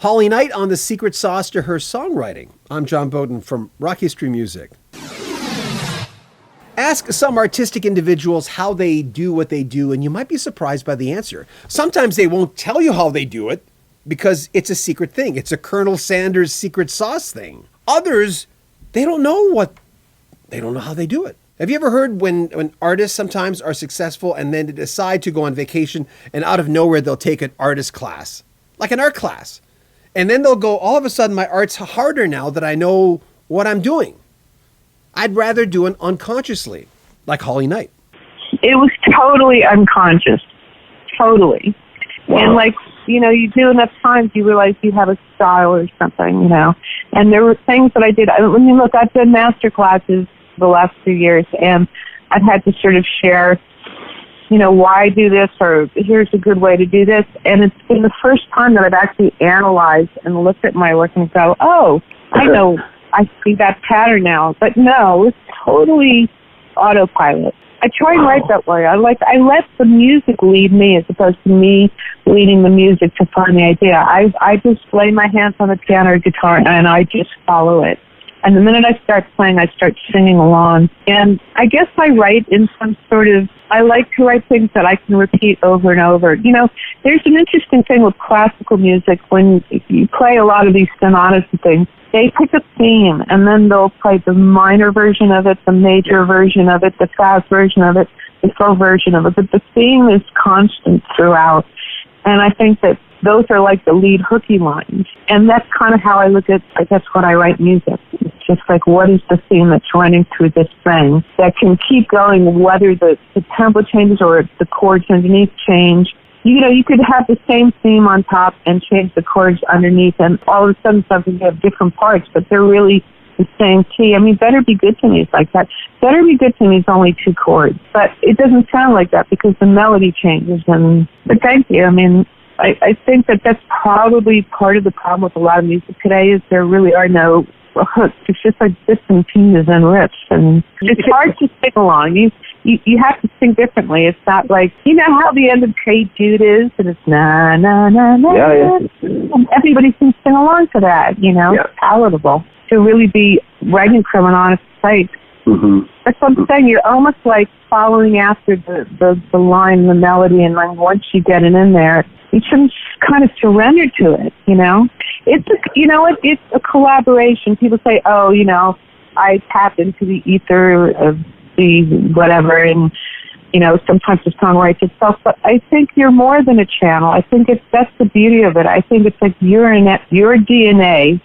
Holly Knight on the secret sauce to her songwriting. I'm John Beaudin from Rock History Music. Ask some artistic individuals how they do what they do, and you might be surprised by the answer. Sometimes they won't tell you how they do it because it's a secret thing. It's a Colonel Sanders secret sauce thing. Others, they don't know how they do it. Have you ever heard when artists sometimes are successful and then they decide to go on vacation and out of nowhere they'll take an artist class, like an art class. And then they'll go, all of a sudden my art's harder now that I know what I'm doing. I'd rather do it unconsciously, like Holly Knight. It was totally unconscious. Totally. Wow. And like, you do enough times, you realize you have a style or something, And there were things that I did. I mean, look, I've done master classes the last few years, and I've had to sort of share, why I do this, or here's a good way to do this. And it's been the first time that I've actually analyzed and looked at my work and go, oh, I know, I see that pattern now. But no, it's totally autopilot. I try and write that way. I let the music lead me as opposed to me leading the music to find the idea. I just lay my hands on the piano or guitar and I just follow it. And the minute I start playing, I start singing along. And I guess I write in some sort of, I like to write things that I can repeat over and over. There's an interesting thing with classical music. When you play a lot of these sonatas and things, they pick a theme, and then they'll play the minor version of it, the major version of it, the fast version of it, the slow version of it. But the theme is constant throughout. And I think that those are like the lead hooky lines. And that's kind of how I look at, I guess, when I write music. It's just like, what is the theme that's running through this thing that can keep going, whether the tempo changes or the chords underneath change. You could have the same theme on top and change the chords underneath, and all of a sudden something have different parts, but they're really the same key. I mean, Better Be Good to Me is like that. Better Be Good to Me is only 2 chords, but it doesn't sound like that because the melody changes. But thank you. I mean, I think that that's probably part of the problem with a lot of music today is there really are no hooks. It's just like bits and pieces and riffs, and it's hard to sing along. You have to sing differently. It's not like, how the end of Hey Jude is, and it's na, na, na, na. Yeah. And everybody can sing along to that, It's palatable to really be writing from an honest place. Mm-hmm. That's what I'm saying. You're almost like following after the line, the melody, and then once you get it in there, you can kind of surrender to it, It's a collaboration. People say, oh, I tap into the ether of the whatever, and, sometimes the song writes itself. But I think you're more than a channel. I think that's the beauty of it. I think it's like your DNA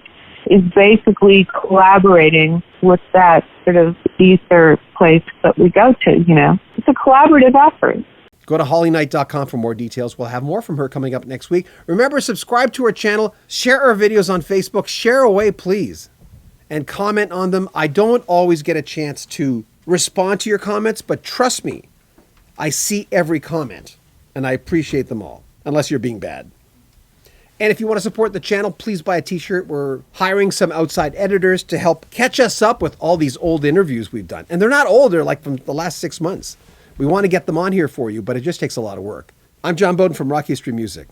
is basically collaborating with that sort of ether place that we go to, It's a collaborative effort. Go to hollyknight.com for more details. We'll have more from her coming up next week. Remember, subscribe to her channel, share our videos on Facebook, share away, please, and comment on them. I don't always get a chance to respond to your comments, but trust me, I see every comment, and I appreciate them all, unless you're being bad. And if you want to support the channel, please buy a t-shirt. We're hiring some outside editors to help catch us up with all these old interviews we've done. And they're not old, they're like from the last 6 months. We want to get them on here for you, but it just takes a lot of work. I'm John Beaudin from Rock History Music.